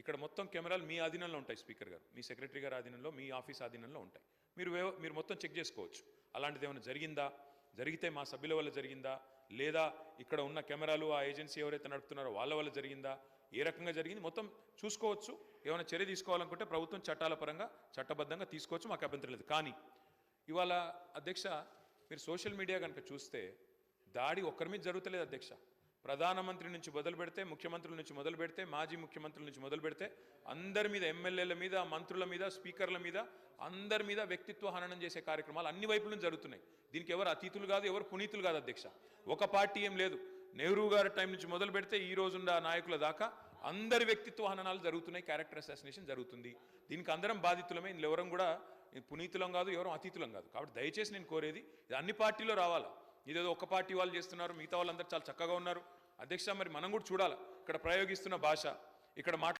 ఇక్కడ మొత్తం కెమెరాలు మీ ఆధీనంలో ఉంటాయి స్పీకర్ గారు, మీ సెక్రటరీ గారి ఆధీనంలో, మీ ఆఫీస్ ఆధీనంలో ఉంటాయి. మీరు మొత్తం చెక్ చేసుకోవచ్చు. అలాంటిది ఏమైనా జరిగిందా, జరిగితే మా సభ్యుల వల్ల జరిగిందా, లేదా ఇక్కడ ఉన్న కెమెరాలు ఆ ఏజెన్సీ ఎవరైతే నడుపుతున్నారో వాళ్ళ వల్ల జరిగిందా, ఏ రకంగా జరిగింది మొత్తం చూసుకోవచ్చు. ఏమైనా చర్య తీసుకోవాలనుకుంటే ప్రభుత్వం చట్టాల పరంగా చట్టబద్ధంగా తీసుకోవచ్చు, మాకు అభ్యంతరం లేదు. కానీ ఇవాళ అధ్యక్ష మీరు సోషల్ మీడియా కనుక చూస్తే దాడి ఒక్కరి మీద జరుగుతలేదు అధ్యక్ష. ప్రధానమంత్రి నుంచి మొదలు పెడితే, ముఖ్యమంత్రుల నుంచి మొదలు పెడితే, మాజీ ముఖ్యమంత్రుల నుంచి మొదలు పెడితే అందరి మీద, ఎమ్మెల్యేల మీద, మంత్రుల మీద, స్పీకర్ల మీద, అందరి మీద వ్యక్తిత్వ హననం చేసే కార్యక్రమాలు అన్ని వైపుల నుంచి జరుగుతున్నాయి. దీనికి ఎవరు అతీతులు కాదు, ఎవరు పునీతులు కాదు అధ్యక్ష. ఒక పార్టీ ఏం లేదు. నెహ్రూ గారి టైం నుంచి మొదలు పెడితే ఈ రోజున్న నాయకుల దాకా అందరి వ్యక్తిత్వ హననాలు జరుగుతున్నాయి, క్యారెక్టర్ అసాసినేషన్ జరుగుతుంది. దీనికి అందరం బాధితులమే, ఇందులో ఎవరం కూడా పునీతులం కాదు, ఎవరం అతీతులం కాదు. కాబట్టి దయచేసి నేను కోరేది ఇది అన్ని పార్టీలో రావాలా. ఇదేదో ఒక పార్టీ వాళ్ళు చేస్తున్నారు, మిగతా వాళ్ళందరూ చాలా చక్కగా ఉన్నారు. అధ్యక్ష మరి మనం కూడా చూడాలి ఇక్కడ ప్రయోగిస్తున్న భాష, ఇక్కడ